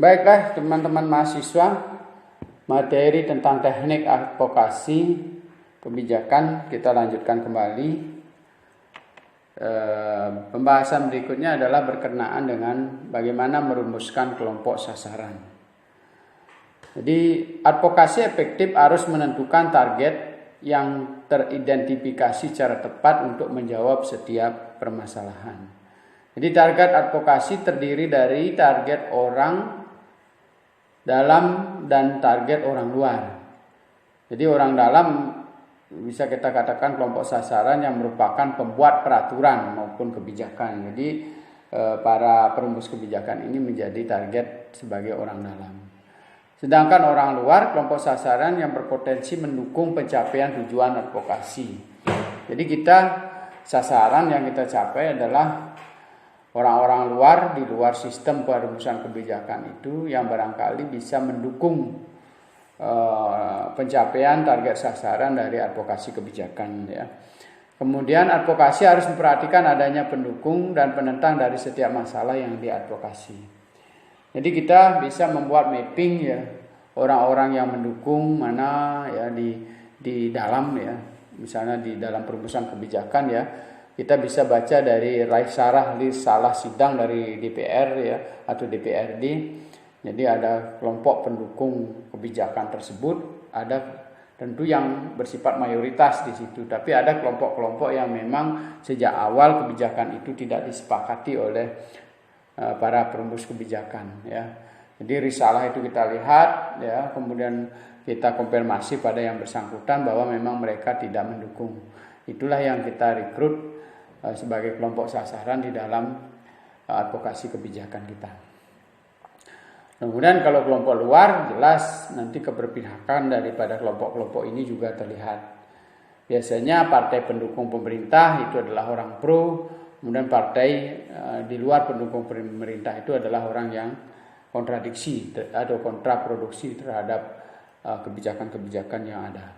Baiklah teman-teman mahasiswa, materi tentang teknik advokasi kebijakan kita lanjutkan kembali. Pembahasan berikutnya adalah berkenaan dengan bagaimana merumuskan kelompok sasaran. Jadi advokasi efektif harus menentukan target yang teridentifikasi secara tepat untuk menjawab setiap permasalahan. Jadi target advokasi terdiri dari target orang dalam dan target orang luar. Jadi orang dalam bisa kita katakan kelompok sasaran yang merupakan pembuat peraturan maupun kebijakan. Jadi para perumus kebijakan ini menjadi target sebagai orang dalam. Sedangkan orang luar kelompok sasaran yang berpotensi mendukung pencapaian tujuan advokasi. Jadi sasaran yang kita capai adalah orang-orang luar di luar sistem perumusan kebijakan itu yang barangkali bisa mendukung pencapaian target sasaran dari advokasi kebijakan ya. Kemudian advokasi harus memperhatikan adanya pendukung dan penentang dari setiap masalah yang diadvokasi. Jadi kita bisa membuat mapping ya orang-orang yang mendukung mana ya di dalam ya, misalnya di dalam perumusan kebijakan ya. Kita bisa baca dari raih sarah list salah sidang dari DPR ya atau DPRD. Jadi ada kelompok pendukung kebijakan tersebut, ada tentu yang bersifat mayoritas di situ, tapi ada kelompok-kelompok yang memang sejak awal kebijakan itu tidak disepakati oleh para perumus kebijakan ya. Jadi risalah itu kita lihat ya, kemudian kita konfirmasi pada yang bersangkutan bahwa memang mereka tidak mendukung. Itulah yang kita rekrut sebagai kelompok sasaran di dalam advokasi kebijakan kita. Kemudian kalau kelompok luar jelas nanti keberpihakan daripada kelompok-kelompok ini juga terlihat. Biasanya partai pendukung pemerintah itu adalah orang pro, kemudian partai di luar pendukung pemerintah itu adalah orang yang kontradiksi atau kontraproduksi terhadap kebijakan-kebijakan yang ada.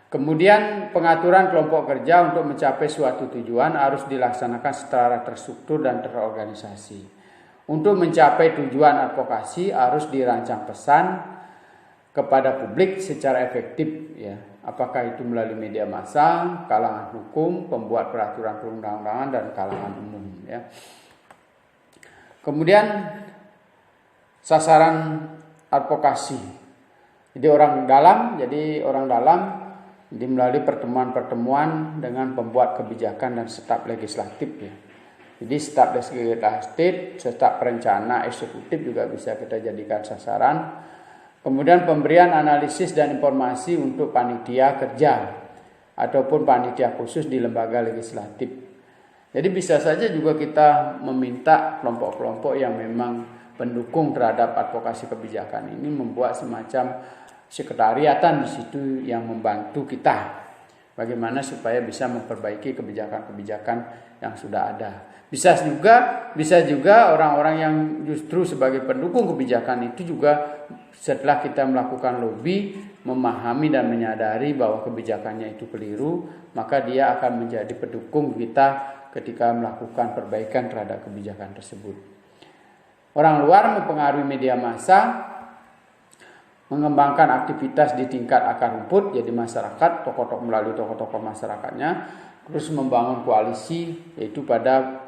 Kemudian pengaturan kelompok kerja untuk mencapai suatu tujuan harus dilaksanakan secara terstruktur dan terorganisasi. Untuk mencapai tujuan advokasi harus dirancang pesan kepada publik secara efektif ya. Apakah itu melalui media massa, kalangan hukum, pembuat peraturan perundang-undangan dan kalangan umum ya. Kemudian sasaran advokasi. Jadi orang dalam melalui pertemuan-pertemuan dengan pembuat kebijakan dan staf legislatif ya. Jadi staf legislatif, staf perencana eksekutif juga bisa kita jadikan sasaran. Kemudian pemberian analisis dan informasi untuk panitia kerja ataupun panitia khusus di lembaga legislatif. Jadi bisa saja juga kita meminta kelompok-kelompok yang memang pendukung terhadap advokasi kebijakan ini membuat semacam sekretariatan di situ yang membantu kita bagaimana supaya bisa memperbaiki kebijakan-kebijakan yang sudah ada. Bisa juga orang-orang yang justru sebagai pendukung kebijakan itu juga setelah kita melakukan lobby memahami dan menyadari bahwa kebijakannya itu keliru, maka dia akan menjadi pendukung kita ketika melakukan perbaikan terhadap kebijakan tersebut. Orang luar mempengaruhi media massa, mengembangkan aktivitas di tingkat akar rumput, jadi masyarakat, melalui tokoh-tokoh masyarakatnya, terus membangun koalisi, yaitu pada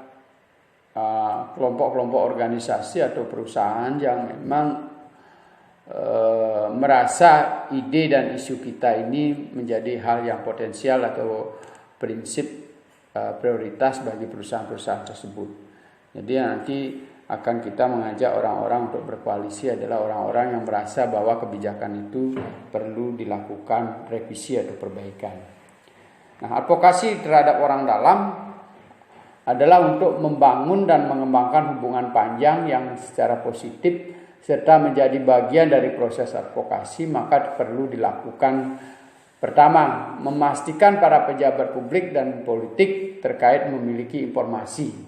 kelompok-kelompok organisasi atau perusahaan yang memang merasa ide dan isu kita ini menjadi hal yang potensial atau prinsip prioritas bagi perusahaan-perusahaan tersebut. Jadi nanti akan kita mengajak orang-orang untuk berkoalisi adalah orang-orang yang merasa bahwa kebijakan itu perlu dilakukan revisi atau perbaikan. Nah, advokasi terhadap orang dalam adalah untuk membangun dan mengembangkan hubungan panjang yang secara positif serta menjadi bagian dari proses advokasi, maka perlu dilakukan pertama, memastikan para pejabat publik dan politik terkait memiliki informasi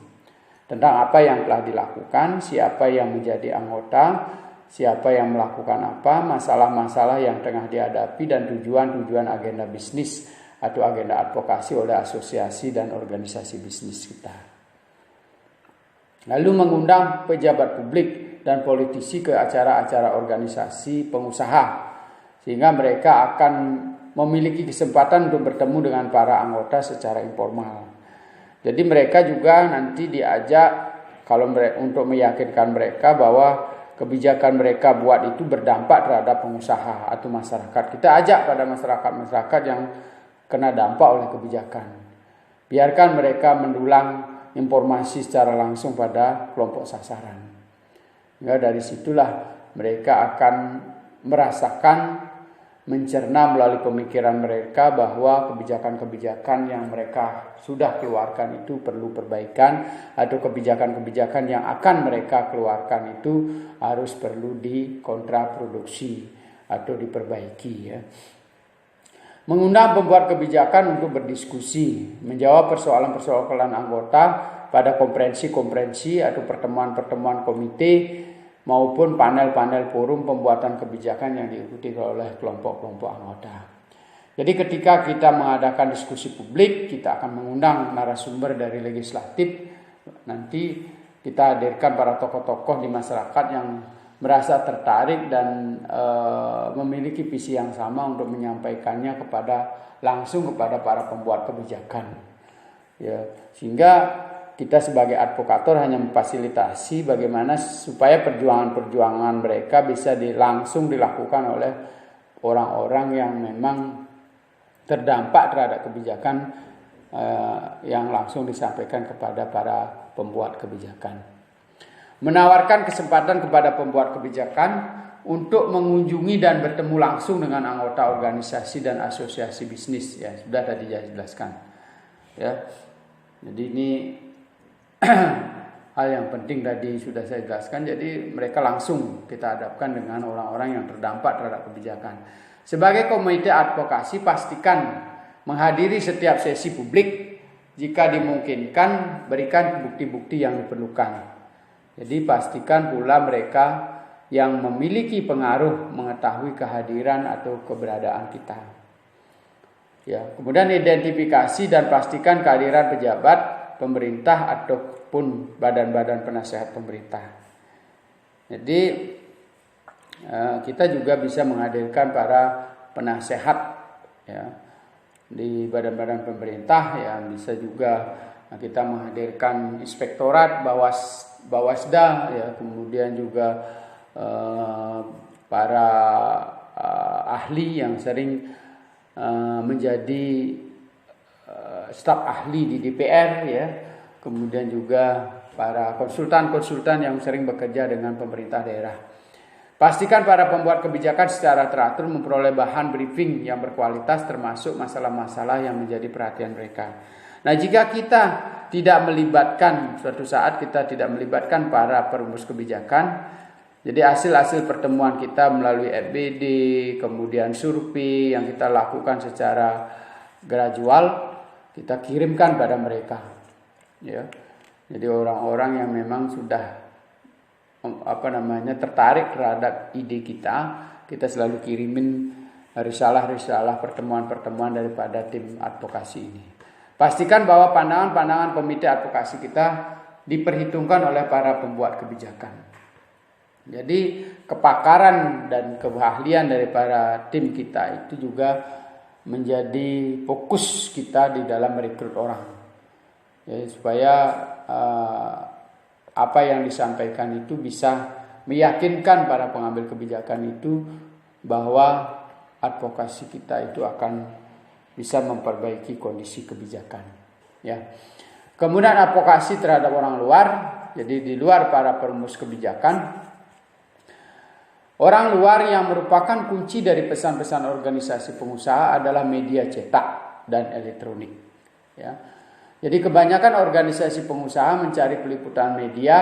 tentang apa yang telah dilakukan, siapa yang menjadi anggota, siapa yang melakukan apa, masalah-masalah yang tengah dihadapi, dan tujuan-tujuan agenda bisnis atau agenda advokasi oleh asosiasi dan organisasi bisnis kita. Lalu mengundang pejabat publik dan politisi ke acara-acara organisasi pengusaha, sehingga mereka akan memiliki kesempatan untuk bertemu dengan para anggota secara informal. Jadi mereka juga nanti diajak untuk meyakinkan mereka bahwa kebijakan mereka buat itu berdampak terhadap pengusaha atau masyarakat. Kita ajak pada masyarakat yang kena dampak oleh kebijakan. Biarkan mereka mendulang informasi secara langsung pada kelompok sasaran. Hingga dari situlah mereka akan merasakan, mencerna melalui pemikiran mereka bahwa kebijakan-kebijakan yang mereka sudah keluarkan itu perlu perbaikan, atau kebijakan-kebijakan yang akan mereka keluarkan itu harus perlu dikontraproduksi atau diperbaiki, ya. Mengundang pembuat kebijakan untuk berdiskusi, menjawab persoalan-persoalan anggota pada konferensi-konferensi atau pertemuan-pertemuan komite maupun panel-panel forum pembuatan kebijakan yang diikuti oleh kelompok-kelompok anggota. Jadi ketika kita mengadakan diskusi publik, kita akan mengundang narasumber dari legislatif. Nanti kita hadirkan para tokoh-tokoh di masyarakat yang merasa tertarik dan memiliki visi yang sama untuk menyampaikannya langsung kepada para pembuat kebijakan. Ya, sehingga kita sebagai advokator hanya memfasilitasi bagaimana supaya perjuangan-perjuangan mereka bisa langsung dilakukan oleh orang-orang yang memang terdampak terhadap kebijakan yang langsung disampaikan kepada para pembuat kebijakan. Menawarkan kesempatan kepada pembuat kebijakan untuk mengunjungi dan bertemu langsung dengan anggota organisasi dan asosiasi bisnis, ya sudah tadi saya jelaskan, ya. Jadi ini hal yang penting tadi sudah saya jelaskan. Jadi mereka langsung kita hadapkan dengan orang-orang yang terdampak terhadap kebijakan. Sebagai komite advokasi, pastikan menghadiri setiap sesi publik. Jika dimungkinkan, berikan bukti-bukti yang diperlukan. Jadi pastikan pula mereka yang memiliki pengaruh mengetahui kehadiran atau keberadaan kita. Ya, kemudian identifikasi dan pastikan kehadiran pejabat pemerintah ataupun badan-badan penasehat pemerintah. Jadi kita juga bisa menghadirkan para penasehat, ya, di badan-badan pemerintah, ya. Bisa juga kita menghadirkan inspektorat, Bawasda, ya, kemudian juga para ahli yang sering menjadi staf ahli di DPR, ya, kemudian juga para konsultan-konsultan yang sering bekerja dengan pemerintah daerah. Pastikan para pembuat kebijakan secara teratur memperoleh bahan briefing yang berkualitas termasuk masalah-masalah yang menjadi perhatian mereka. Nah, jika kita suatu saat kita tidak melibatkan para perumus kebijakan, jadi hasil-hasil pertemuan kita melalui FBD, kemudian survei yang kita lakukan secara gradual, kita kirimkan pada mereka, ya. Jadi orang-orang yang memang sudah tertarik terhadap ide kita selalu kirimin risalah-risalah pertemuan-pertemuan daripada tim advokasi ini. Pastikan bahwa pandangan-pandangan komite advokasi kita diperhitungkan oleh para pembuat kebijakan. Jadi kepakaran dan keahlian dari para tim kita itu juga menjadi fokus kita di dalam merekrut orang, ya, supaya apa yang disampaikan itu bisa meyakinkan para pengambil kebijakan itu bahwa advokasi kita itu akan bisa memperbaiki kondisi kebijakan, ya. Kemudian advokasi terhadap orang luar, jadi di luar para perumus kebijakan, orang luar yang merupakan kunci dari pesan-pesan organisasi pengusaha adalah media cetak dan elektronik, ya. Jadi kebanyakan organisasi pengusaha mencari peliputan media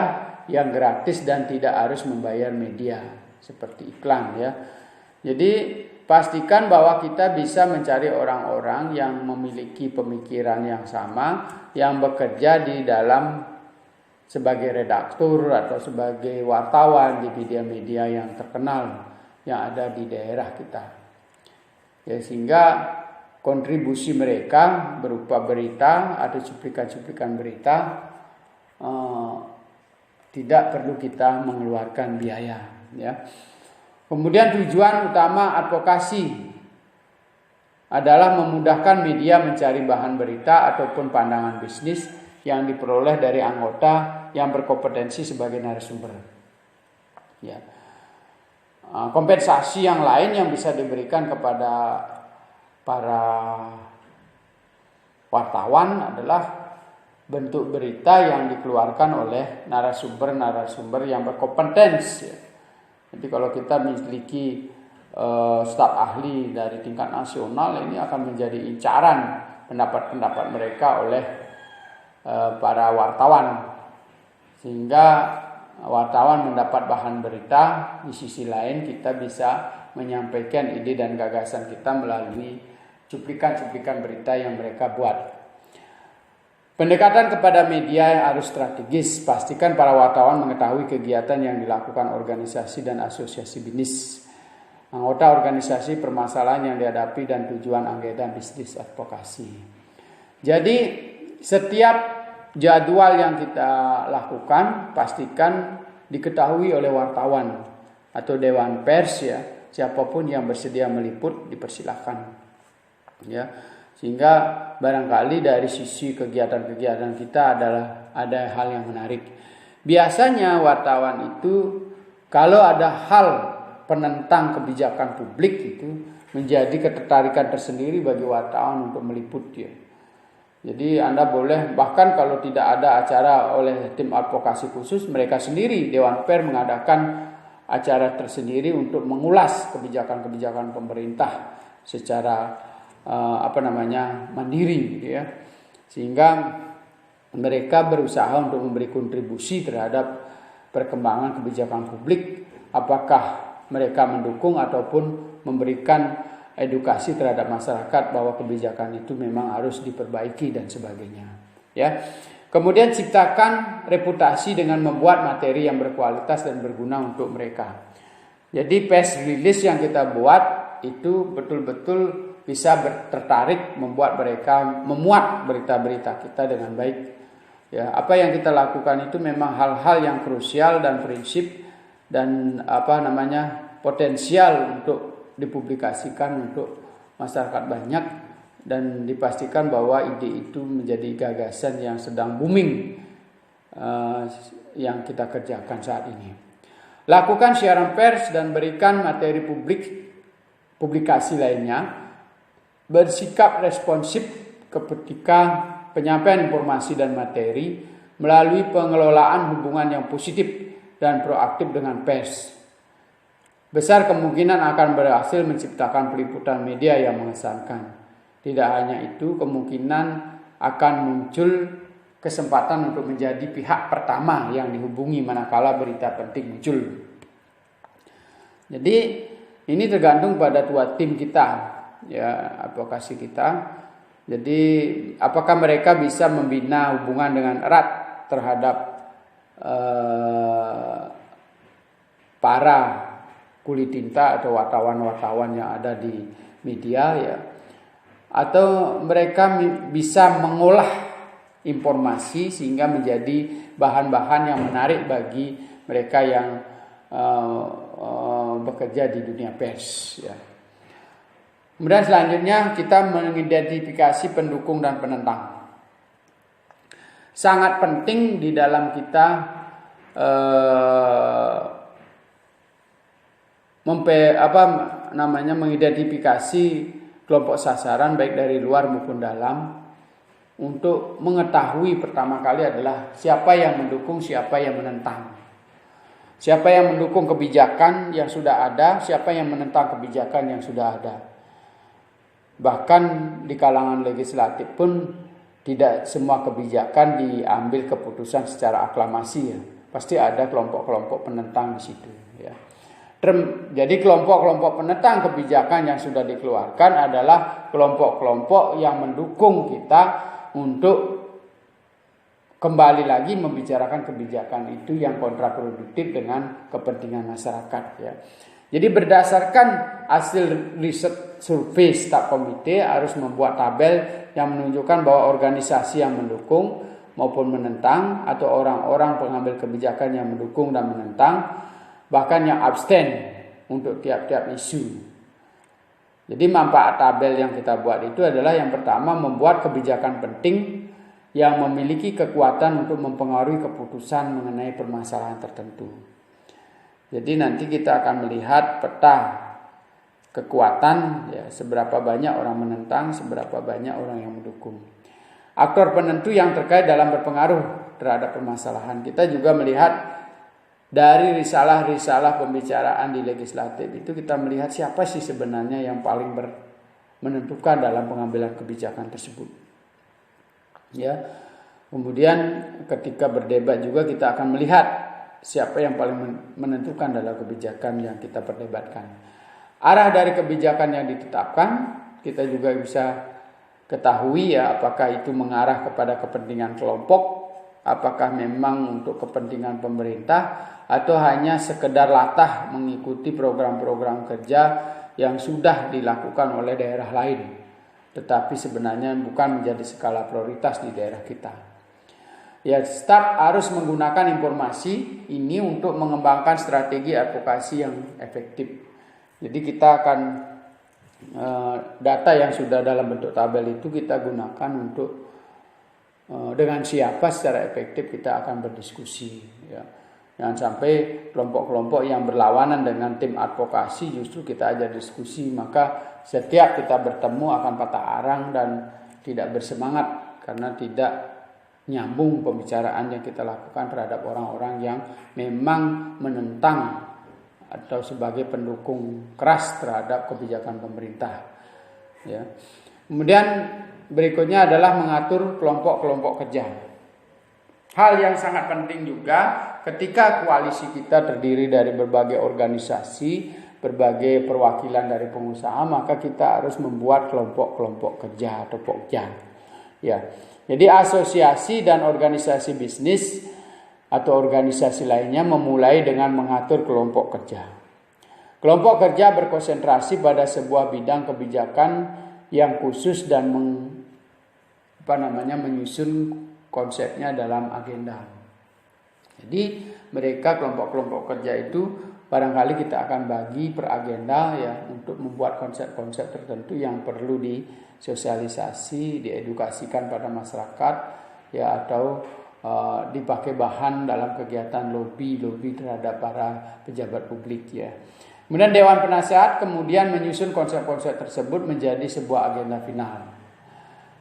yang gratis dan tidak harus membayar media seperti iklan, ya. Jadi pastikan bahwa kita bisa mencari orang-orang yang memiliki pemikiran yang sama, yang bekerja di dalam sebagai redaktur atau sebagai wartawan di media-media yang terkenal yang ada di daerah kita, ya, sehingga kontribusi mereka berupa berita atau cuplikan-cuplikan berita tidak perlu kita mengeluarkan biaya, ya. Kemudian tujuan utama advokasi adalah memudahkan media mencari bahan berita ataupun pandangan bisnis yang diperoleh dari anggota yang berkompetensi sebagai narasumber. Ya. Kompensasi yang lain yang bisa diberikan kepada para wartawan adalah bentuk berita yang dikeluarkan oleh narasumber-narasumber yang berkompetensi. Jadi kalau kita memiliki staf ahli dari tingkat nasional, ini akan menjadi incaran pendapat-pendapat mereka oleh para wartawan, sehingga wartawan mendapat bahan berita. Di sisi lain kita bisa menyampaikan ide dan gagasan kita melalui cuplikan-cuplikan berita yang mereka buat. Pendekatan kepada media harus strategis. Pastikan para wartawan mengetahui kegiatan yang dilakukan organisasi dan asosiasi bisnis, anggota organisasi, permasalahan yang dihadapi, dan tujuan agenda bisnis advokasi. Jadi setiap jadwal yang kita lakukan pastikan diketahui oleh wartawan atau dewan pers, ya. Siapapun yang bersedia meliput dipersilakan, ya. Sehingga barangkali dari sisi kegiatan-kegiatan kita ada hal yang menarik. Biasanya wartawan itu kalau ada hal penentang kebijakan publik itu menjadi ketertarikan tersendiri bagi wartawan untuk meliput, ya. Jadi Anda boleh, bahkan kalau tidak ada acara oleh tim advokasi khusus, mereka sendiri Dewan Pers mengadakan acara tersendiri untuk mengulas kebijakan-kebijakan pemerintah secara mandiri, gitu ya. Sehingga mereka berusaha untuk memberi kontribusi terhadap perkembangan kebijakan publik, apakah mereka mendukung ataupun memberikan edukasi terhadap masyarakat bahwa kebijakan itu memang harus diperbaiki dan sebagainya, ya. Kemudian ciptakan reputasi dengan membuat materi yang berkualitas dan berguna untuk mereka. Jadi press release yang kita buat itu betul-betul bisa tertarik membuat mereka memuat berita-berita kita dengan baik. Ya, apa yang kita lakukan itu memang hal-hal yang krusial dan prinsip dan potensial untuk dipublikasikan untuk masyarakat banyak, dan dipastikan bahwa ide itu menjadi gagasan yang sedang booming yang kita kerjakan saat ini. Lakukan siaran pers dan berikan materi publikasi lainnya. Bersikap responsif ketika penyampaian informasi dan materi melalui pengelolaan hubungan yang positif dan proaktif dengan pers. Besar kemungkinan akan berhasil menciptakan peliputan media yang mengesankan. Tidak hanya itu, kemungkinan akan muncul kesempatan untuk menjadi pihak pertama yang dihubungi manakala berita penting muncul. Jadi ini tergantung pada tua tim kita, ya, advokasi kita. Jadi apakah mereka bisa membina hubungan dengan erat terhadap para kulit tinta atau wartawan-wartawan yang ada di media, ya, atau mereka bisa mengolah informasi sehingga menjadi bahan-bahan yang menarik bagi mereka yang bekerja di dunia pers, ya. Kemudian selanjutnya kita mengidentifikasi pendukung dan penentang. Sangat penting di dalam kita mengidentifikasi kelompok sasaran baik dari luar maupun dalam, untuk mengetahui pertama kali adalah siapa yang mendukung, siapa yang menentang. Siapa yang mendukung kebijakan yang sudah ada, siapa yang menentang kebijakan yang sudah ada. Bahkan di kalangan legislatif pun tidak semua kebijakan diambil keputusan secara aklamasi, ya. Pasti ada kelompok-kelompok penentang di situ, ya. Jadi kelompok-kelompok penentang kebijakan yang sudah dikeluarkan adalah kelompok-kelompok yang mendukung kita untuk kembali lagi membicarakan kebijakan itu yang kontraproduktif dengan kepentingan masyarakat, ya. Jadi berdasarkan hasil riset survei staf komite harus membuat tabel yang menunjukkan bahwa organisasi yang mendukung maupun menentang, atau orang-orang pengambil kebijakan yang mendukung dan menentang, bahkan yang abstain untuk tiap-tiap isu. Jadi manfaat tabel yang kita buat itu adalah yang pertama membuat kebijakan penting yang memiliki kekuatan untuk mempengaruhi keputusan mengenai permasalahan tertentu. Jadi nanti kita akan melihat peta kekuatan, ya, seberapa banyak orang menentang, seberapa banyak orang yang mendukung. Aktor penentu yang terkait dalam berpengaruh terhadap permasalahan. Kita juga melihat dari risalah-risalah pembicaraan di legislatif itu, kita melihat siapa sih sebenarnya yang paling menentukan dalam pengambilan kebijakan tersebut. Ya. Kemudian ketika berdebat juga kita akan melihat siapa yang paling menentukan dalam kebijakan yang kita perdebatkan. Arah dari kebijakan yang ditetapkan kita juga bisa ketahui, ya, apakah itu mengarah kepada kepentingan kelompok, apakah memang untuk kepentingan pemerintah, atau hanya sekedar latah mengikuti program-program kerja yang sudah dilakukan oleh daerah lain, tetapi sebenarnya bukan menjadi skala prioritas di daerah kita. Ya, staf harus menggunakan informasi ini untuk mengembangkan strategi advokasi yang efektif. Jadi kita akan data yang sudah dalam bentuk tabel itu kita gunakan untuk dengan siapa secara efektif kita akan berdiskusi, ya. Jangan sampai kelompok-kelompok yang berlawanan dengan tim advokasi justru kita ajak diskusi, maka setiap kita bertemu akan patah arang dan tidak bersemangat karena tidak nyambung pembicaraan yang kita lakukan terhadap orang-orang yang memang menentang atau sebagai pendukung keras terhadap kebijakan pemerintah, ya. Kemudian berikutnya adalah mengatur kelompok-kelompok kerja. Hal yang sangat penting juga ketika koalisi kita terdiri dari berbagai organisasi, berbagai perwakilan dari pengusaha, maka kita harus membuat kelompok-kelompok kerja atau pokja. Ya. Jadi asosiasi dan organisasi bisnis atau organisasi lainnya memulai dengan mengatur kelompok kerja. Kelompok kerja berkonsentrasi pada sebuah bidang kebijakan yang khusus dan menyusun konsepnya dalam agenda. Jadi mereka kelompok-kelompok kerja itu barangkali kita akan bagi per agenda, ya, untuk membuat konsep-konsep tertentu yang perlu disosialisasi, diedukasikan pada masyarakat, ya, atau dipakai bahan dalam kegiatan lobby terhadap para pejabat publik, ya. Kemudian Dewan Penasehat kemudian menyusun konsep-konsep tersebut menjadi sebuah agenda final.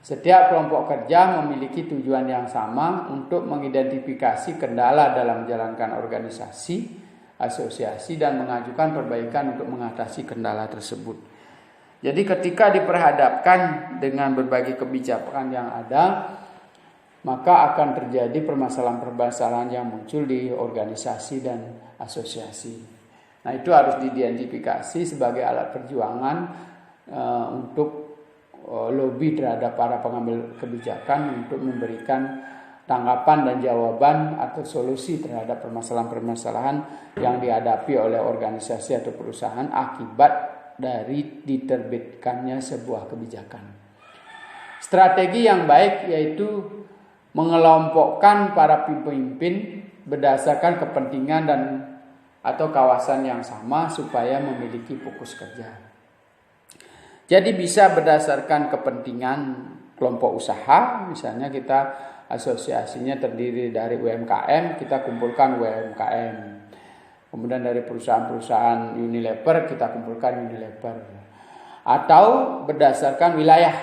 Setiap kelompok kerja memiliki tujuan yang sama untuk mengidentifikasi kendala dalam menjalankan organisasi, asosiasi, dan mengajukan perbaikan untuk mengatasi kendala tersebut. Jadi ketika diperhadapkan dengan berbagai kebijakan yang ada, maka akan terjadi permasalahan-permasalahan yang muncul di organisasi dan asosiasi. Nah, itu harus diidentifikasi sebagai alat perjuangan untuk lobby terhadap para pengambil kebijakan untuk memberikan tanggapan dan jawaban atau solusi terhadap permasalahan-permasalahan yang dihadapi oleh organisasi atau perusahaan akibat dari diterbitkannya sebuah kebijakan. Strategi yang baik yaitu mengelompokkan para pemimpin berdasarkan kepentingan dan atau kawasan yang sama supaya memiliki fokus kerja. Jadi bisa berdasarkan kepentingan kelompok usaha, misalnya kita asosiasinya terdiri dari UMKM, kita kumpulkan UMKM. Kemudian dari perusahaan-perusahaan Unilever, kita kumpulkan Unilever. Atau berdasarkan wilayah.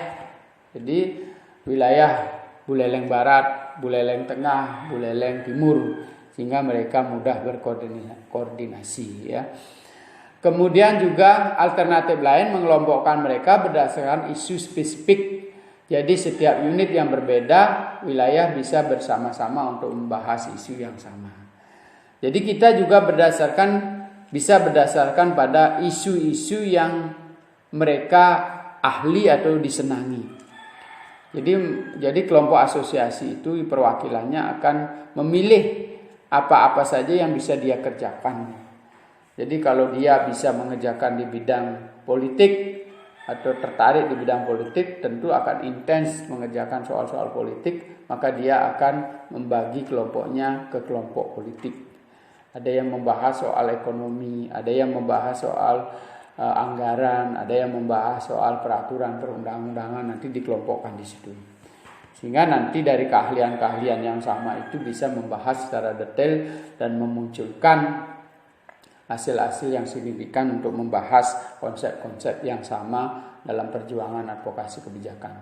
Jadi wilayah Buleleng Barat, Buleleng Tengah, Buleleng Timur, sehingga mereka mudah berkoordinasi, ya. Kemudian juga alternatif lain mengelompokkan mereka berdasarkan isu spesifik. Jadi setiap unit yang berbeda wilayah bisa bersama-sama untuk membahas isu yang sama. Jadi kita juga bisa berdasarkan pada isu-isu yang mereka ahli atau disenangi. Jadi kelompok asosiasi itu perwakilannya akan memilih apa-apa saja yang bisa dia kerjakan. Jadi kalau dia bisa mengerjakan di bidang politik, atau tertarik di bidang politik, tentu akan intens mengerjakan soal-soal politik, maka dia akan membagi kelompoknya ke kelompok politik. Ada yang membahas soal ekonomi, ada yang membahas soal anggaran, ada yang membahas soal peraturan perundang-undangan, nanti dikelompokkan di situ. Sehingga nanti dari keahlian-keahlian yang sama itu bisa membahas secara detail dan memunculkan hasil-hasil yang signifikan untuk membahas konsep-konsep yang sama dalam perjuangan advokasi kebijakan.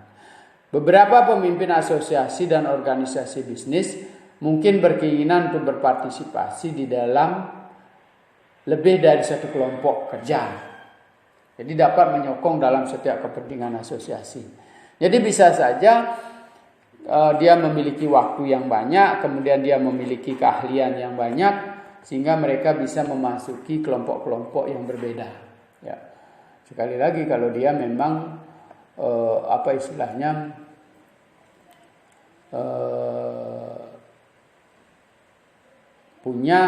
Beberapa pemimpin asosiasi dan organisasi bisnis mungkin berkeinginan untuk berpartisipasi di dalam lebih dari satu kelompok kerja. Jadi dapat menyokong dalam setiap kepentingan asosiasi. Jadi bisa saja dia memiliki waktu yang banyak, kemudian dia memiliki keahlian yang banyak, sehingga mereka bisa memasuki kelompok-kelompok yang berbeda. Ya. Sekali lagi kalau dia memang punya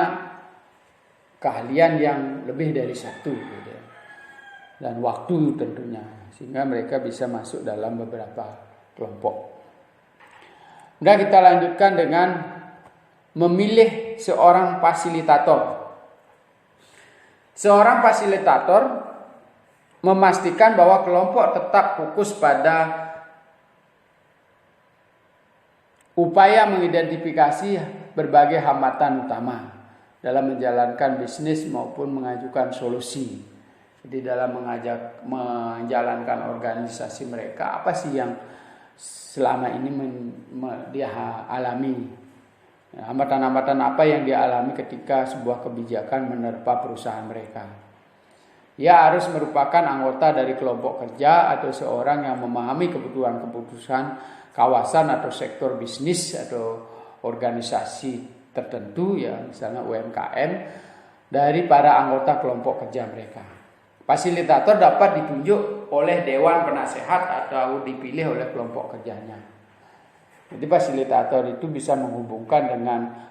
keahlian yang lebih dari satu, gitu. Dan waktu tentunya, sehingga mereka bisa masuk dalam beberapa kelompok. Kemudian kita lanjutkan dengan memilih seorang fasilitator. Seorang fasilitator memastikan bahwa kelompok tetap fokus pada upaya mengidentifikasi berbagai hambatan utama dalam menjalankan bisnis maupun mengajukan solusi. Jadi dalam menjalankan organisasi mereka, apa sih yang selama ini dia alami? Hambatan-hambatan apa yang dia alami ketika sebuah kebijakan menerpa perusahaan mereka. Ia harus merupakan anggota dari kelompok kerja atau seorang yang memahami kebutuhan-kebutuhan kawasan atau sektor bisnis atau organisasi tertentu, ya misalnya UMKM, dari para anggota kelompok kerja mereka. Fasilitator dapat ditunjuk oleh dewan penasehat atau dipilih oleh kelompok kerjanya. Jadi fasilitator itu bisa menghubungkan dengan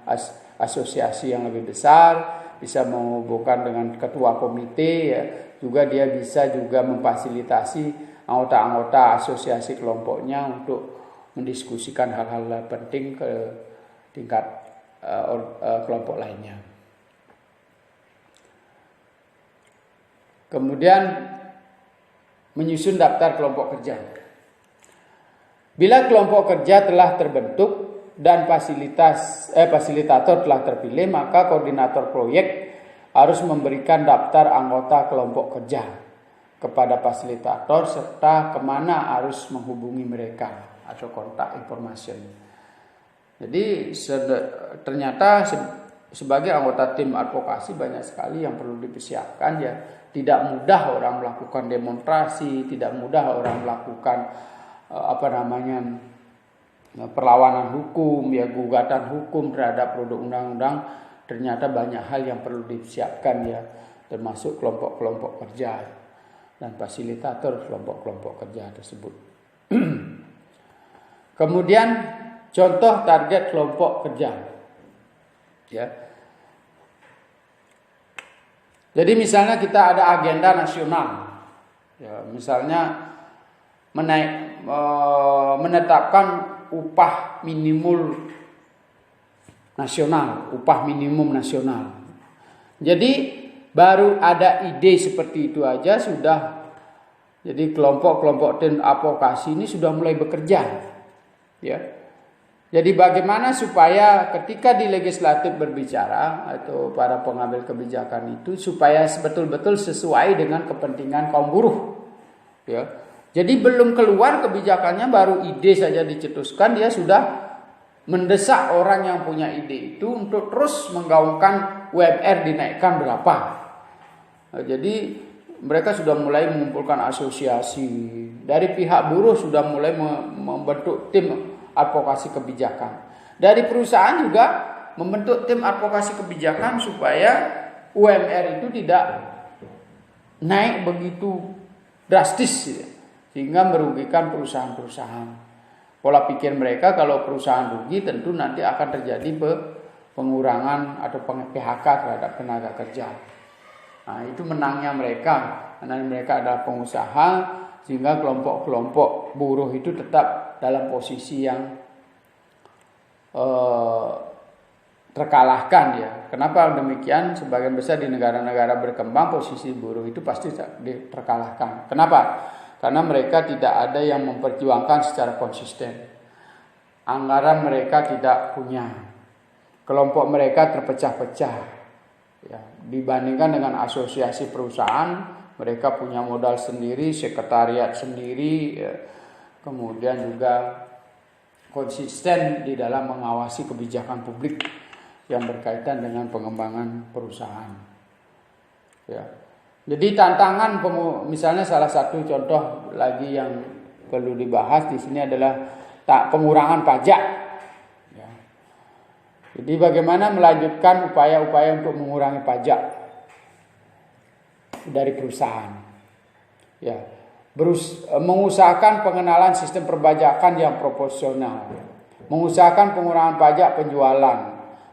asosiasi yang lebih besar, bisa menghubungkan dengan ketua komite, ya. Juga dia bisa juga memfasilitasi anggota-anggota asosiasi kelompoknya untuk mendiskusikan hal-hal penting ke tingkat kelompok lainnya. Kemudian menyusun daftar kelompok kerja. Bila kelompok kerja telah terbentuk dan fasilitator telah terpilih, maka koordinator proyek harus memberikan daftar anggota kelompok kerja kepada fasilitator serta kemana harus menghubungi mereka atau kontak information. Jadi ternyata sebagai anggota tim advokasi banyak sekali yang perlu dipersiapkan, ya. Tidak mudah orang melakukan demonstrasi, tidak mudah orang melakukan perlawanan hukum, ya, gugatan hukum terhadap produk undang-undang. Ternyata banyak hal yang perlu disiapkan, ya, termasuk kelompok-kelompok kerja dan fasilitator kelompok-kelompok kerja tersebut. Kemudian contoh target kelompok kerja, ya. Jadi misalnya kita ada agenda nasional, ya, misalnya menetapkan upah minimum nasional. Jadi baru ada ide seperti itu aja sudah. Jadi kelompok-kelompok tim advokasi ini sudah mulai bekerja, ya. Jadi bagaimana supaya ketika di legislatif berbicara atau para pengambil kebijakan itu supaya betul-betul sesuai dengan kepentingan kaum buruh, ya. Jadi belum keluar kebijakannya, baru ide saja dicetuskan, dia sudah mendesak orang yang punya ide itu untuk terus menggaungkan UMR dinaikkan berapa. Nah, jadi mereka sudah mulai mengumpulkan asosiasi. Dari pihak buruh sudah mulai membentuk tim advokasi kebijakan. Dari perusahaan juga membentuk tim advokasi kebijakan supaya UMR itu tidak naik begitu drastis, ya, sehingga merugikan perusahaan-perusahaan. Pola pikir mereka kalau perusahaan rugi tentu nanti akan terjadi pengurangan atau PHK terhadap tenaga kerja. Nah, itu menangnya mereka, karena mereka adalah pengusaha, sehingga kelompok-kelompok buruh itu tetap dalam posisi yang terkalahkan ya. Kenapa demikian? Sebagian besar di negara-negara berkembang posisi buruh itu pasti terkalahkan. Kenapa? Karena mereka tidak ada yang memperjuangkan secara konsisten. Anggaran mereka tidak punya. Kelompok mereka terpecah-pecah. Ya, dibandingkan dengan asosiasi perusahaan, mereka punya modal sendiri, sekretariat sendiri, ya. Kemudian juga konsisten di dalam mengawasi kebijakan publik yang berkaitan dengan pengembangan perusahaan. Ya. Jadi tantangan, misalnya salah satu contoh lagi yang perlu dibahas di sini adalah pengurangan pajak. Ya. Jadi bagaimana melanjutkan upaya-upaya untuk mengurangi pajak dari perusahaan. Ya. Mengusahakan pengenalan sistem perpajakan yang proporsional, mengusahakan pengurangan pajak penjualan,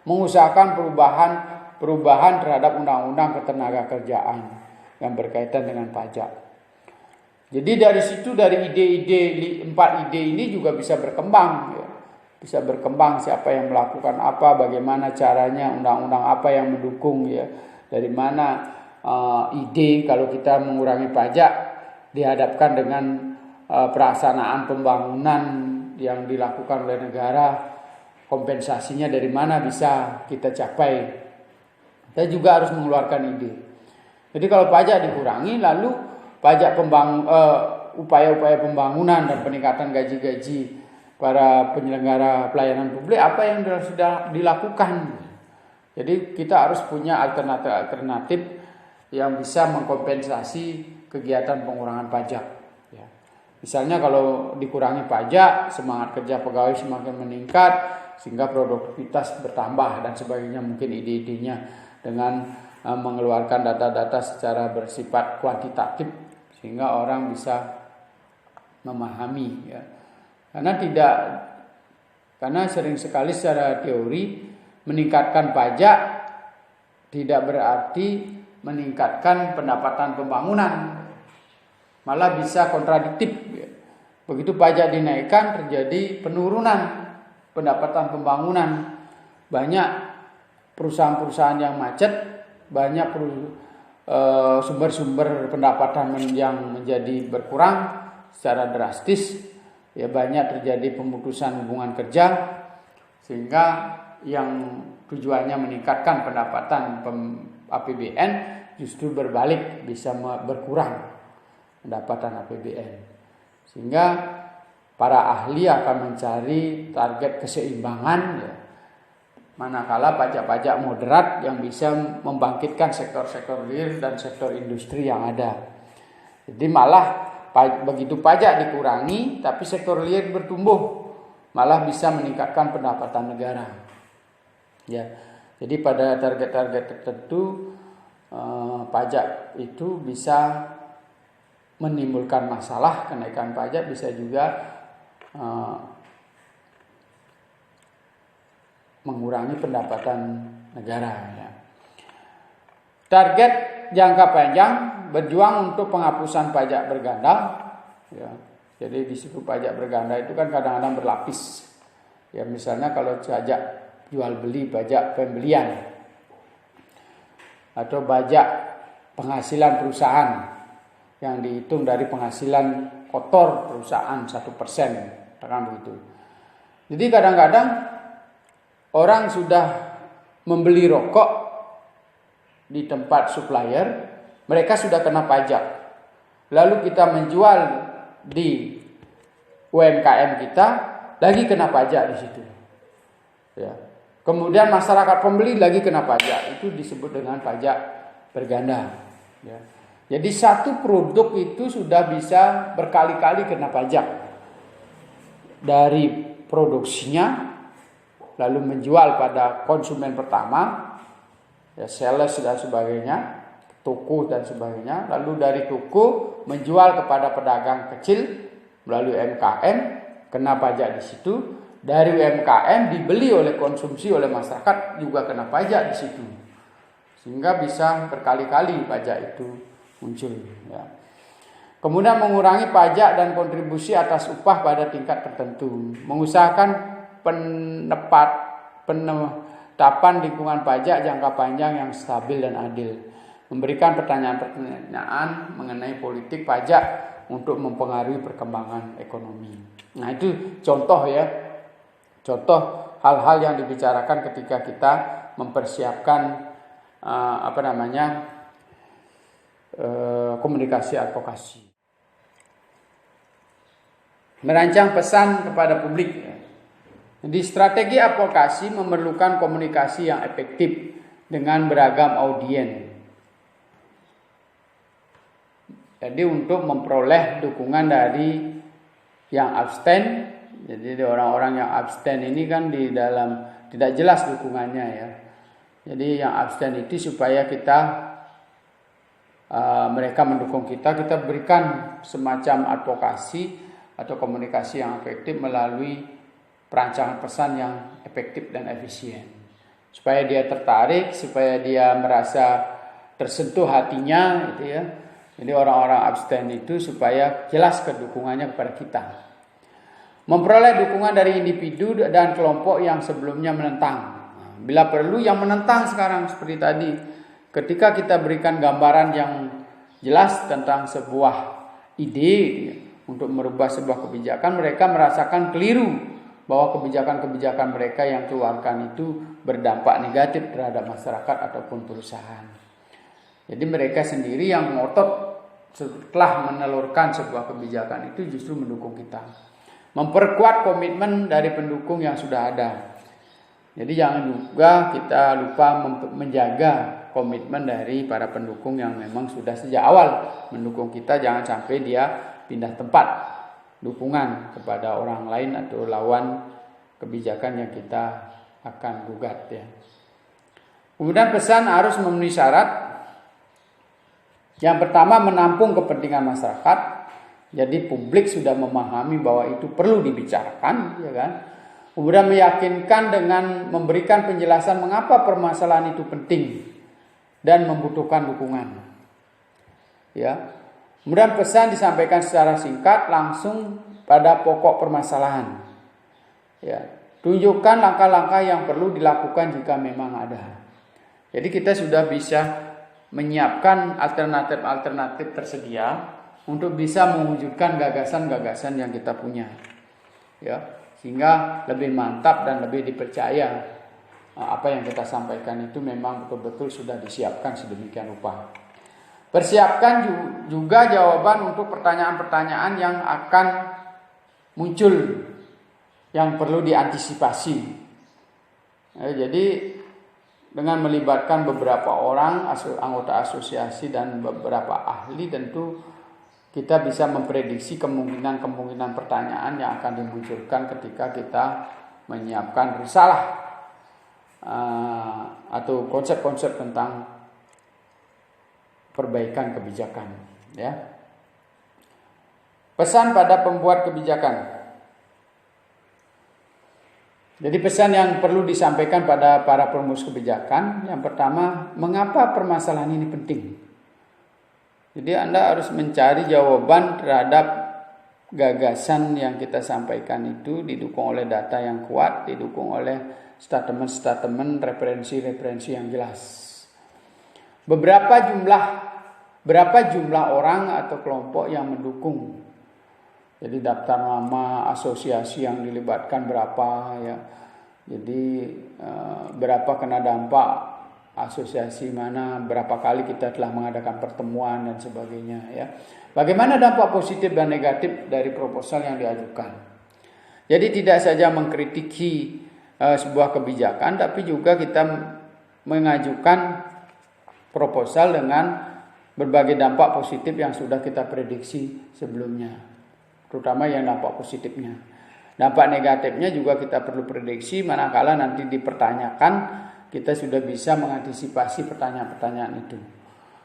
mengusahakan perubahan terhadap undang-undang ketenagakerjaan yang berkaitan dengan pajak. Jadi dari situ, dari empat ide ini juga bisa berkembang, ya. Bisa berkembang siapa yang melakukan apa, bagaimana caranya, undang-undang apa yang mendukung, ya. Dari mana ide kalau kita mengurangi pajak dihadapkan dengan pelaksanaan pembangunan yang dilakukan oleh negara, kompensasinya dari mana bisa kita capai. Kita juga harus mengeluarkan ide. Jadi kalau pajak dikurangi, lalu pajak upaya-upaya pembangunan dan peningkatan gaji-gaji para penyelenggara pelayanan publik, apa yang sudah dilakukan. Jadi kita harus punya alternatif yang bisa mengkompensasi kegiatan pengurangan pajak. Ya. Misalnya kalau dikurangi pajak, semangat kerja pegawai semakin meningkat, sehingga produktivitas bertambah dan sebagainya, mungkin ide-idenya dengan mengeluarkan data-data secara bersifat kuantitatif sehingga orang bisa memahami, ya. Karena sering sekali secara teori meningkatkan pajak tidak berarti meningkatkan pendapatan pembangunan, malah bisa kontradiktif, ya. Begitu pajak dinaikkan terjadi penurunan pendapatan pembangunan, banyak perusahaan-perusahaan yang macet, banyak sumber-sumber pendapatan yang menjadi berkurang secara drastis, ya, banyak terjadi pemutusan hubungan kerja sehingga yang tujuannya meningkatkan pendapatan APBN justru berbalik, bisa berkurang pendapatan APBN, sehingga para ahli akan mencari target keseimbangan, ya. Manakala pajak-pajak moderat yang bisa membangkitkan sektor-sektor real dan sektor industri yang ada. Jadi malah begitu pajak dikurangi tapi sektor real bertumbuh, malah bisa meningkatkan pendapatan negara. Ya. Jadi pada target-target tertentu pajak itu bisa menimbulkan masalah, kenaikan pajak bisa juga mengurangi pendapatan negara, ya. Target jangka panjang berjuang untuk penghapusan pajak berganda, ya. Jadi di situ pajak berganda itu kan kadang-kadang berlapis. Ya, misalnya kalau pajak jual beli, pajak pembelian, atau pajak penghasilan perusahaan yang dihitung dari penghasilan kotor perusahaan 1%, kan begitu. Jadi kadang-kadang orang sudah membeli rokok di tempat supplier, mereka sudah kena pajak. Lalu kita menjual di UMKM kita, lagi kena pajak di situ. Ya. Kemudian masyarakat pembeli lagi kena pajak. Itu disebut dengan pajak berganda. Ya. Jadi satu produk itu sudah bisa berkali-kali kena pajak. Dari produksinya, lalu menjual pada konsumen pertama, ya, sales dan sebagainya, toko dan sebagainya, lalu dari toko menjual kepada pedagang kecil melalui UMKM, kena pajak di situ, dari UMKM dibeli oleh konsumsi oleh masyarakat juga kena pajak di situ, sehingga bisa berkali-kali pajak itu muncul, ya. Kemudian mengurangi pajak dan kontribusi atas upah pada tingkat tertentu. Mengusahakan penetapan lingkungan pajak jangka panjang yang stabil dan adil. Memberikan pertanyaan-pertanyaan mengenai politik pajak untuk mempengaruhi perkembangan ekonomi. Nah, itu contoh ya. Contoh hal-hal yang dibicarakan ketika kita mempersiapkan komunikasi advokasi. Merancang pesan kepada publik. Jadi strategi advokasi memerlukan komunikasi yang efektif dengan beragam audiens. Jadi untuk memperoleh dukungan dari yang abstain, jadi orang-orang yang abstain ini kan di dalam tidak jelas dukungannya ya. Jadi yang abstain itu supaya mereka mendukung kita berikan semacam advokasi atau komunikasi yang efektif melalui perancangan pesan yang efektif dan efisien. Supaya dia tertarik, supaya dia merasa tersentuh hatinya gitu ya. Jadi orang-orang abstain itu supaya jelas kedukungannya kepada kita. Memperoleh dukungan dari individu dan kelompok yang sebelumnya menentang. Bila perlu yang menentang sekarang seperti tadi. Ketika kita berikan gambaran yang jelas tentang sebuah ide untuk merubah sebuah kebijakan, mereka merasakan keliru bahwa kebijakan-kebijakan mereka yang keluarkan itu berdampak negatif terhadap masyarakat ataupun perusahaan. Jadi mereka sendiri yang ngotot setelah menelurkan sebuah kebijakan itu justru mendukung kita. Memperkuat komitmen dari pendukung yang sudah ada. Jadi jangan juga kita lupa menjaga komitmen dari para pendukung yang memang sudah sejak awal mendukung kita. Jangan sampai dia pindah tempat dukungan kepada orang lain atau lawan kebijakan yang kita akan gugat ya. Kemudian pesan harus memenuhi syarat. Yang pertama, menampung kepentingan masyarakat. Jadi publik sudah memahami bahwa itu perlu dibicarakan, ya kan? Kemudian meyakinkan dengan memberikan penjelasan mengapa permasalahan itu penting dan membutuhkan dukungan. Ya. Kemudian pesan disampaikan secara singkat langsung pada pokok permasalahan. Ya. Tunjukkan langkah-langkah yang perlu dilakukan jika memang ada. Jadi kita sudah bisa menyiapkan alternatif-alternatif tersedia untuk bisa mewujudkan gagasan-gagasan yang kita punya, ya, sehingga lebih mantap dan lebih dipercaya apa yang kita sampaikan itu memang betul-betul sudah disiapkan sedemikian rupa. Persiapkan juga jawaban untuk pertanyaan-pertanyaan yang akan muncul yang perlu diantisipasi. Jadi dengan melibatkan beberapa orang, anggota asosiasi dan beberapa ahli, tentu kita bisa memprediksi kemungkinan pertanyaan yang akan dimunculkan ketika kita menyiapkan risalah atau konsep-konsep tentang perbaikan kebijakan. Ya. Pesan pada pembuat kebijakan. Jadi pesan yang perlu disampaikan pada para perumus kebijakan, yang pertama, mengapa permasalahan ini penting? Jadi Anda harus mencari jawaban terhadap gagasan yang kita sampaikan itu, didukung oleh data yang kuat, didukung oleh statement-statement, referensi-referensi yang jelas. Berapa jumlah orang atau kelompok yang mendukung? Jadi daftar nama asosiasi yang dilibatkan berapa ya. Jadi berapa kena dampak asosiasi mana, berapa kali kita telah mengadakan pertemuan dan sebagainya ya. Bagaimana dampak positif dan negatif dari proposal yang diajukan. Jadi tidak saja mengkritiki sebuah kebijakan, tapi juga kita mengajukan proposal dengan berbagai dampak positif yang sudah kita prediksi sebelumnya. Terutama yang dampak positifnya. Dampak negatifnya juga kita perlu prediksi, manakala nanti dipertanyakan kita sudah bisa mengantisipasi pertanyaan-pertanyaan itu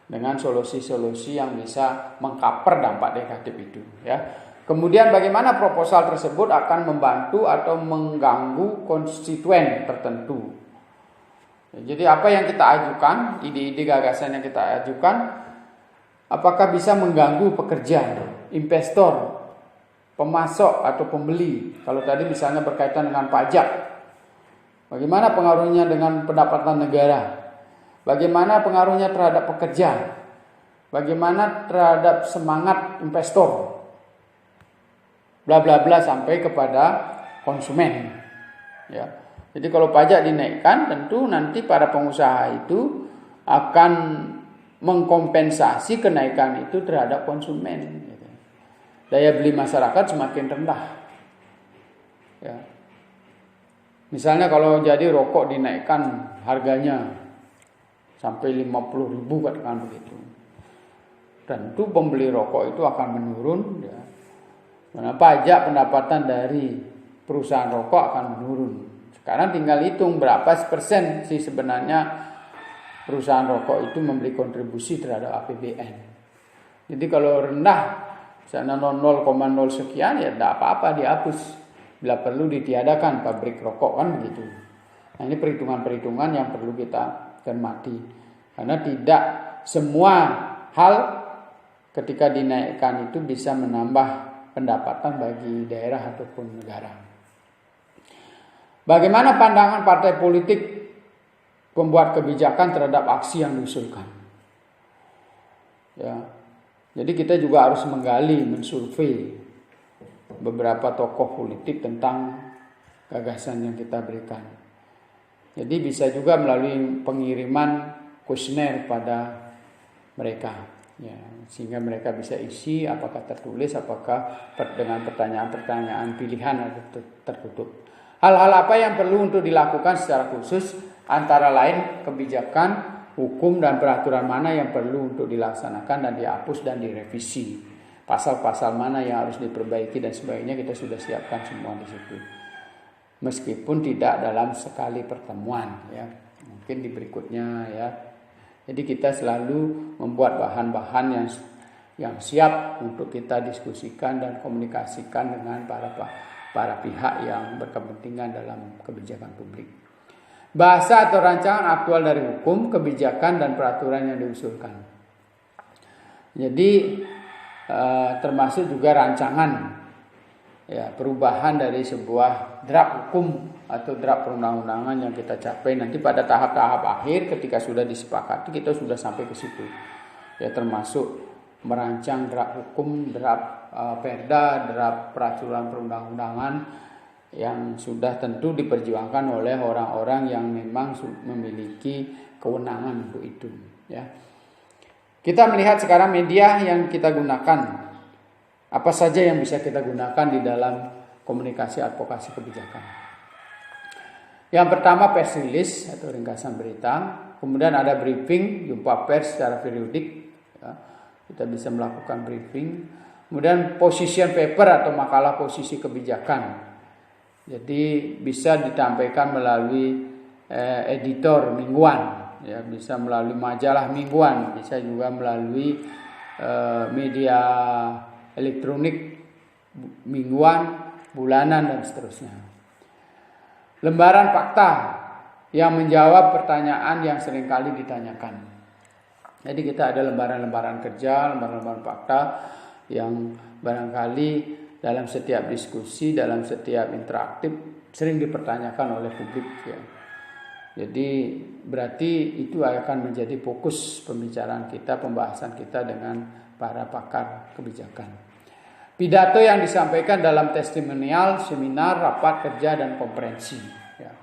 dengan solusi-solusi yang bisa mengcover dampak negatif itu ya. Kemudian bagaimana proposal tersebut akan membantu atau mengganggu konstituen tertentu. Jadi apa yang kita ajukan, ide-ide gagasan yang kita ajukan apakah bisa mengganggu pekerja, investor, pemasok atau pembeli. Kalau tadi misalnya berkaitan dengan pajak, bagaimana pengaruhnya dengan pendapatan negara? Bagaimana pengaruhnya terhadap pekerja? Bagaimana terhadap semangat investor? Bla bla bla sampai kepada konsumen. Ya. Jadi kalau pajak dinaikkan, tentu nanti para pengusaha itu akan mengkompensasi kenaikan itu terhadap konsumen. Daya beli masyarakat semakin rendah. Ya. Misalnya kalau jadi rokok dinaikkan harganya sampai 50.000 katakan begitu, tentu pembeli rokok itu akan menurun. Ya. Karena pajak pendapatan dari perusahaan rokok akan menurun. Sekarang tinggal hitung berapa persen sih sebenarnya perusahaan rokok itu memberi kontribusi terhadap APBN. Jadi kalau rendah, misalnya 0,0 sekian, ya tidak apa-apa, dihapus. Bila perlu ditiadakan pabrik rokok, kan begitu. Nah, ini perhitungan-perhitungan yang perlu kita cermati. Karena tidak semua hal ketika dinaikkan itu bisa menambah pendapatan bagi daerah ataupun negara. Bagaimana pandangan partai politik pembuat kebijakan terhadap aksi yang diusulkan? Ya. Jadi kita juga harus menggali, mensurvei beberapa tokoh politik tentang gagasan yang kita berikan. Jadi bisa juga melalui pengiriman kuesioner pada mereka, ya, sehingga mereka bisa isi apakah tertulis, apakah dengan pertanyaan-pertanyaan pilihan atau tertutup. Hal-hal apa yang perlu untuk dilakukan secara khusus, antara lain kebijakan, hukum dan peraturan mana yang perlu untuk dilaksanakan dan dihapus dan direvisi, pasal-pasal mana yang harus diperbaiki dan sebagainya, kita sudah siapkan semua di situ. Meskipun tidak dalam sekali pertemuan, ya, mungkin di berikutnya, ya. Jadi kita selalu membuat bahan-bahan yang siap untuk kita diskusikan dan komunikasikan dengan para pihak yang berkepentingan dalam kebijakan publik. Bahasa atau rancangan aktual dari hukum, kebijakan dan peraturan yang diusulkan. Jadi termasuk juga rancangan, ya, perubahan dari sebuah draft hukum atau draft perundang-undangan yang kita capai nanti pada tahap-tahap akhir ketika sudah disepakati, kita sudah sampai ke situ. Ya, termasuk merancang draft hukum, draft perda, draft peraturan perundang-undangan yang sudah tentu diperjuangkan oleh orang-orang yang memang memiliki kewenangan untuk itu, ya. Kita melihat sekarang media yang kita gunakan. Apa saja yang bisa kita gunakan di dalam komunikasi advokasi kebijakan. Yang pertama press release atau ringkasan berita. Kemudian ada briefing, jumpa pers secara periodik. Ya, kita bisa melakukan briefing. Kemudian position paper atau makalah posisi kebijakan. Jadi bisa ditampilkan melalui editor mingguan. Ya, bisa melalui majalah mingguan, bisa juga melalui media elektronik mingguan, bulanan dan seterusnya. Lembaran fakta yang menjawab pertanyaan yang seringkali ditanyakan. Jadi kita ada lembaran-lembaran kerja, lembaran-lembaran fakta yang barangkali dalam setiap diskusi, dalam setiap interaktif sering dipertanyakan oleh publik, ya. Jadi berarti itu akan menjadi fokus pembicaraan kita, pembahasan kita dengan para pakar kebijakan. Pidato yang disampaikan dalam testimonial, seminar, rapat kerja dan konferensi. Ya.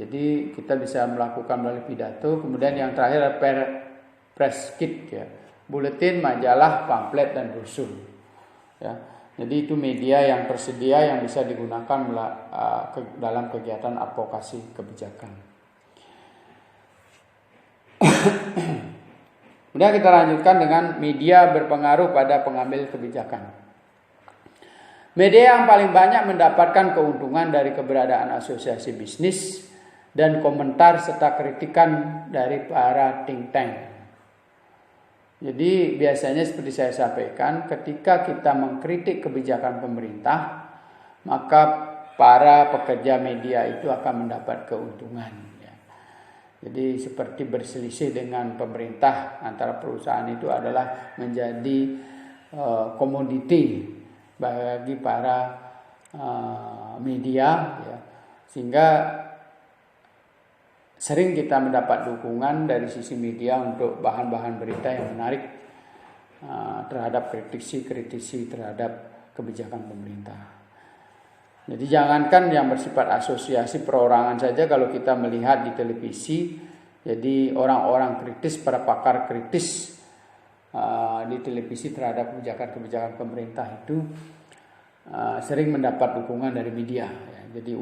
Jadi kita bisa melakukan melalui pidato. Kemudian yang terakhir press kit, ya, buletin, majalah, pamflet dan brosur. Ya. Jadi itu media yang tersedia yang bisa digunakan dalam kegiatan advokasi kebijakan. Kemudian kita lanjutkan dengan media berpengaruh pada pengambil kebijakan. Media yang paling banyak mendapatkan keuntungan dari keberadaan asosiasi bisnis dan komentar serta kritikan dari para think tank. Jadi biasanya seperti saya sampaikan, ketika kita mengkritik kebijakan pemerintah, maka para pekerja media itu akan mendapat keuntungan. Jadi seperti berselisih dengan pemerintah, antara perusahaan itu adalah menjadi komoditi bagi para media, ya. Sehingga sering kita mendapat dukungan dari sisi media untuk bahan-bahan berita yang menarik terhadap kritisi terhadap kebijakan pemerintah. Jadi jangankan yang bersifat asosiasi perorangan saja, kalau kita melihat di televisi, jadi orang-orang kritis, para pakar kritis di televisi terhadap kebijakan-kebijakan pemerintah itu sering mendapat dukungan dari media. Ya. Jadi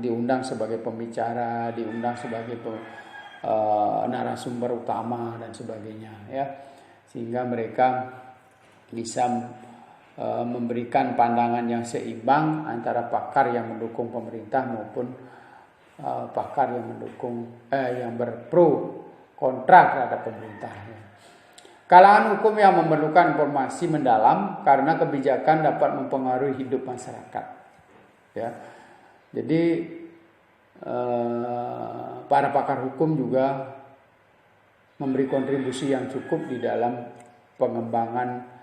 diundang sebagai pembicara, diundang sebagai narasumber utama dan sebagainya. Ya. Sehingga mereka bisa memberikan pandangan yang seimbang antara pakar yang mendukung pemerintah maupun pakar yang mendukung yang berpro kontra terhadap pemerintah. Kalangan hukum yang memerlukan informasi mendalam karena kebijakan dapat mempengaruhi hidup masyarakat. Ya, jadi para pakar hukum juga memberi kontribusi yang cukup di dalam pengembangan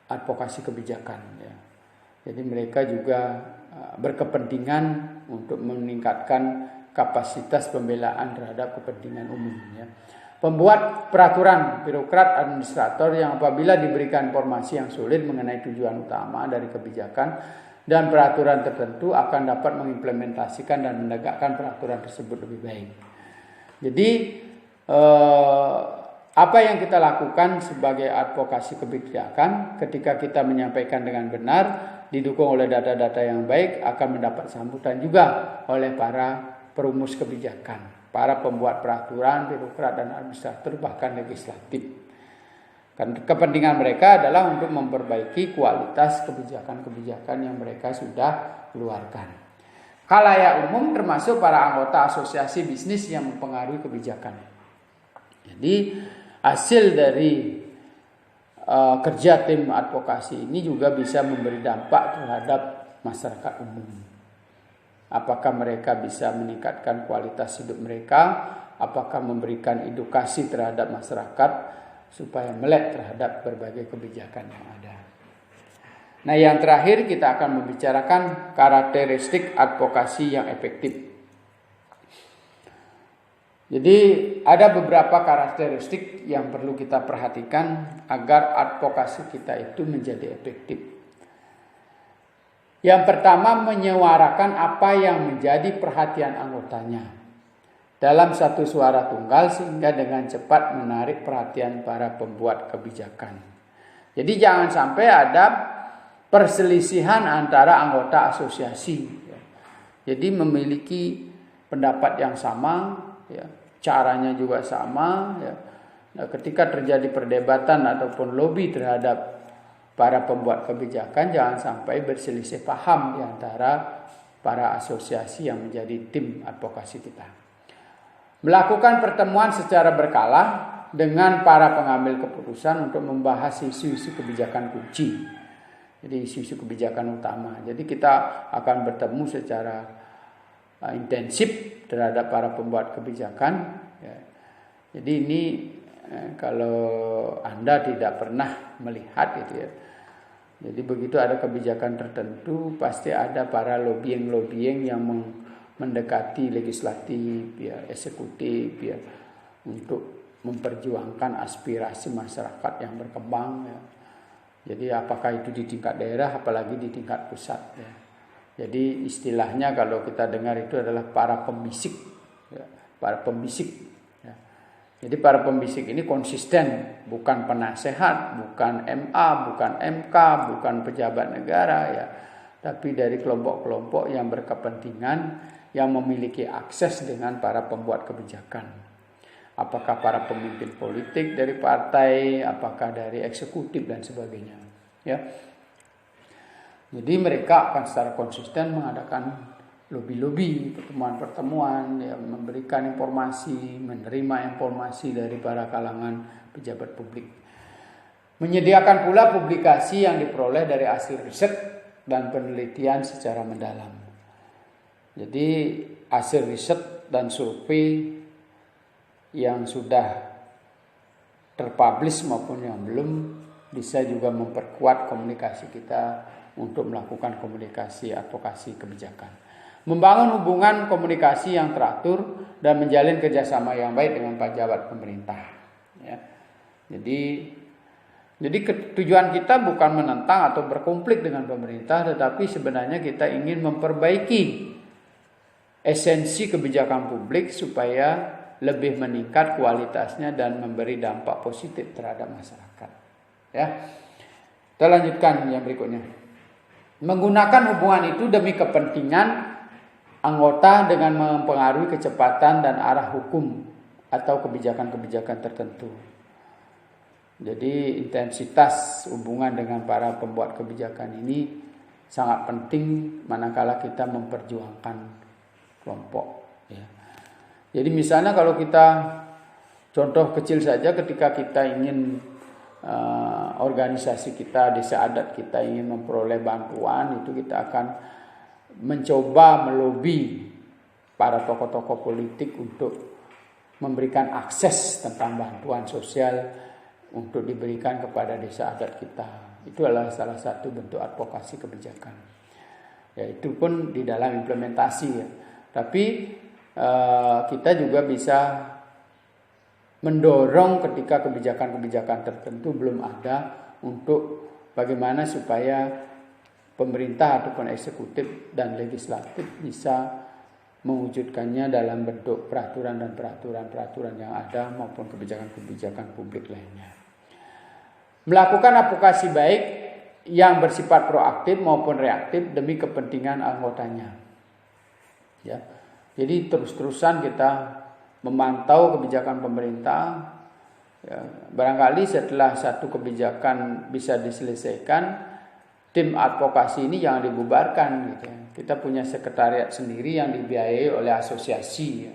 advokasi kebijakan, ya. Jadi mereka juga berkepentingan untuk meningkatkan kapasitas pembelaan terhadap kepentingan umum, ya. Pembuat peraturan, birokrat, administrator yang apabila diberikan informasi yang sulit mengenai tujuan utama dari kebijakan dan peraturan tertentu akan dapat mengimplementasikan dan menegakkan peraturan tersebut lebih baik. Jadi apa yang kita lakukan sebagai advokasi kebijakan ketika kita menyampaikan dengan benar, didukung oleh data-data yang baik, akan mendapat sambutan juga oleh para perumus kebijakan, para pembuat peraturan, birokrat dan administrator, bahkan legislatif. Kan kepentingan mereka adalah untuk memperbaiki kualitas kebijakan-kebijakan yang mereka sudah keluarkan. Khalayak umum termasuk para anggota asosiasi bisnis yang mempengaruhi kebijakan. Jadi hasil dari kerja tim advokasi ini juga bisa memberi dampak terhadap masyarakat umum. Apakah mereka bisa meningkatkan kualitas hidup mereka, apakah memberikan edukasi terhadap masyarakat supaya melek terhadap berbagai kebijakan yang ada. Nah, yang terakhir kita akan membicarakan karakteristik advokasi yang efektif. Jadi ada beberapa karakteristik yang perlu kita perhatikan agar advokasi kita itu menjadi efektif. Yang pertama, menyuarakan apa yang menjadi perhatian anggotanya dalam satu suara tunggal sehingga dengan cepat menarik perhatian para pembuat kebijakan. Jadi jangan sampai ada perselisihan antara anggota asosiasi. Jadi memiliki pendapat yang sama, ya, caranya juga sama, ya. Nah, ketika terjadi perdebatan ataupun lobby terhadap para pembuat kebijakan, jangan sampai berselisih paham di antara para asosiasi yang menjadi tim advokasi kita. Melakukan pertemuan secara berkala dengan para pengambil keputusan untuk membahas isu-isu kebijakan kunci. Jadi isu-isu kebijakan utama. Jadi kita akan bertemu secara intensif terhadap para pembuat kebijakan, ya. Jadi ini kalau Anda tidak pernah melihat gitu, ya. Jadi begitu ada kebijakan tertentu pasti ada para lobbying yang mendekati legislatif, ya, eksekutif, ya, untuk memperjuangkan aspirasi masyarakat yang berkembang, ya. Jadi apakah itu di tingkat daerah apalagi di tingkat pusat, ya. Jadi istilahnya kalau kita dengar itu adalah para pembisik, ya, para pembisik. Ya. Jadi para pembisik ini konsisten, bukan penasehat, bukan MA, bukan MK, bukan pejabat negara, ya, tapi dari kelompok-kelompok yang berkepentingan yang memiliki akses dengan para pembuat kebijakan. Apakah para pemimpin politik dari partai, apakah dari eksekutif dan sebagainya, ya. Jadi mereka akan secara konsisten mengadakan lobby-lobby, pertemuan-pertemuan, ya, memberikan informasi, menerima informasi dari para kalangan pejabat publik. Menyediakan pula publikasi yang diperoleh dari hasil riset dan penelitian secara mendalam. Jadi hasil riset dan survei yang sudah terpublish maupun yang belum bisa juga memperkuat komunikasi kita untuk melakukan komunikasi advokasi kebijakan. Membangun hubungan komunikasi yang teratur dan menjalin kerjasama yang baik dengan pejabat pemerintah. Ya. Jadi tujuan kita bukan menentang atau berkonflik dengan pemerintah, tetapi sebenarnya kita ingin memperbaiki esensi kebijakan publik supaya lebih meningkat kualitasnya dan memberi dampak positif terhadap masyarakat. Ya. Kita lanjutkan yang berikutnya. Menggunakan hubungan itu demi kepentingan anggota dengan mempengaruhi kecepatan dan arah hukum atau kebijakan-kebijakan tertentu. Jadi intensitas hubungan dengan para pembuat kebijakan ini sangat penting manakala kita memperjuangkan kelompok. Ya. Jadi misalnya kalau kita contoh kecil saja ketika kita ingin organisasi kita, desa adat kita ingin memperoleh bantuan, itu kita akan mencoba melobi para tokoh-tokoh politik untuk memberikan akses tentang bantuan sosial untuk diberikan kepada desa adat kita. Itu adalah salah satu bentuk advokasi kebijakan. Ya, itu pun di dalam implementasi ya. Tapi kita juga bisa mendorong ketika kebijakan-kebijakan tertentu belum ada untuk bagaimana supaya pemerintah ataupun eksekutif dan legislatif bisa mewujudkannya dalam bentuk peraturan dan peraturan yang ada maupun kebijakan-kebijakan publik lainnya. Melakukan advokasi baik yang bersifat proaktif maupun reaktif demi kepentingan anggotanya. Ya. Jadi terus-terusan kita memantau kebijakan pemerintah. Ya, barangkali setelah satu kebijakan bisa diselesaikan, tim advokasi ini jangan dibubarkan gitu. Kita punya sekretariat sendiri yang dibiayai oleh asosiasi ya,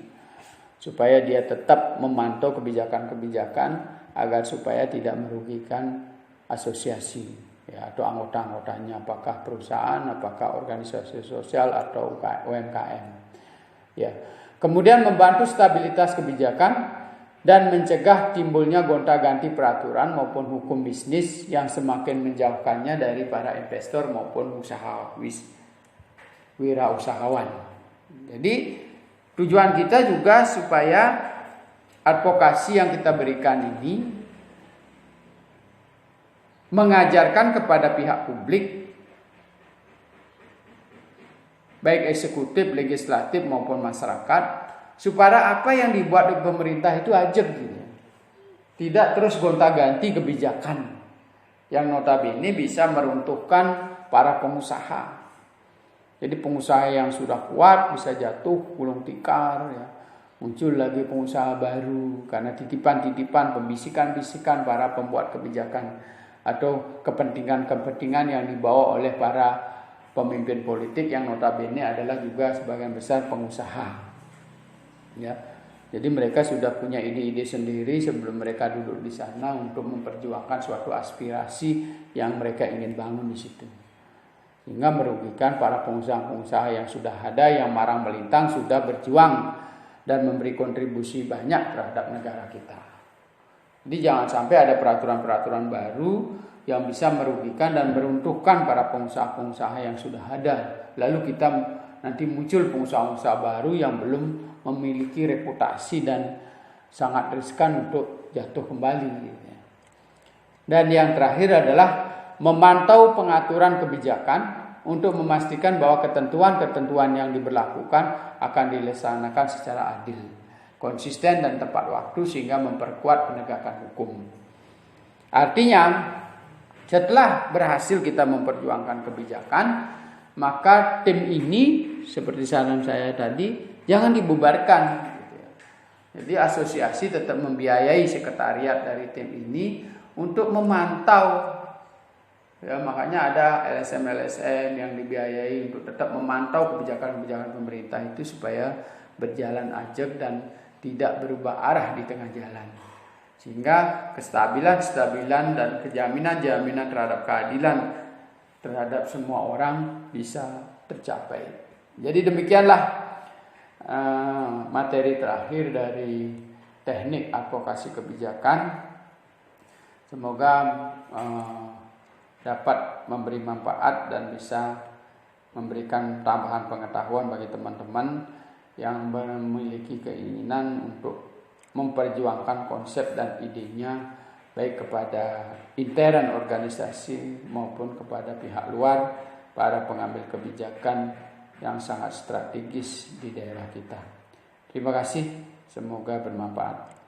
supaya dia tetap memantau kebijakan-kebijakan agar supaya tidak merugikan asosiasi ya, atau anggota-anggotanya, apakah perusahaan, apakah organisasi sosial atau UMKM. Ya. Kemudian membantu stabilitas kebijakan dan mencegah timbulnya gonta-ganti peraturan maupun hukum bisnis yang semakin menjauhkannya dari para investor maupun wirausahawan. Jadi tujuan kita juga supaya advokasi yang kita berikan ini mengajarkan kepada pihak publik, baik eksekutif, legislatif maupun masyarakat, supaya apa yang dibuat oleh pemerintah itu ajak gitu. Tidak terus gonta-ganti kebijakan yang notabene bisa meruntuhkan para pengusaha. Jadi pengusaha yang sudah kuat bisa jatuh gulung tikar ya. Muncul lagi pengusaha baru karena titipan-titipan, pembisikan-bisikan para pembuat kebijakan atau kepentingan-kepentingan yang dibawa oleh para pemimpin politik yang notabene adalah juga sebagian besar pengusaha. Ya, jadi mereka sudah punya ide-ide sendiri sebelum mereka duduk di sana untuk memperjuangkan suatu aspirasi yang mereka ingin bangun di situ, sehingga merugikan para pengusaha-pengusaha yang sudah ada, yang marang melintang sudah berjuang dan memberi kontribusi banyak terhadap negara kita. Jadi jangan sampai ada peraturan-peraturan baru yang bisa merugikan dan meruntuhkan para pengusaha-pengusaha yang sudah ada. Lalu kita nanti muncul pengusaha-pengusaha baru yang belum memiliki reputasi dan sangat riskan untuk jatuh kembali. Dan yang terakhir adalah memantau pengaturan kebijakan untuk memastikan bahwa ketentuan-ketentuan yang diberlakukan akan dilaksanakan secara adil, konsisten dan tepat waktu sehingga memperkuat penegakan hukum. Artinya, setelah berhasil kita memperjuangkan kebijakan, maka tim ini seperti saran saya tadi jangan dibubarkan. Jadi asosiasi tetap membiayai sekretariat dari tim ini untuk memantau. Ya, makanya ada LSM yang dibiayai untuk tetap memantau kebijakan-kebijakan pemerintah itu supaya berjalan ajak dan tidak berubah arah di tengah jalan. Sehingga kestabilan dan kejaminan terhadap keadilan terhadap semua orang bisa tercapai. Jadi demikianlah materi terakhir dari teknik advokasi kebijakan. Semoga dapat memberi manfaat dan bisa memberikan tambahan pengetahuan bagi teman-teman yang memiliki keinginan untuk memperjuangkan konsep dan idenya baik kepada intern organisasi maupun kepada pihak luar, para pengambil kebijakan yang sangat strategis di daerah kita. Terima kasih, semoga bermanfaat.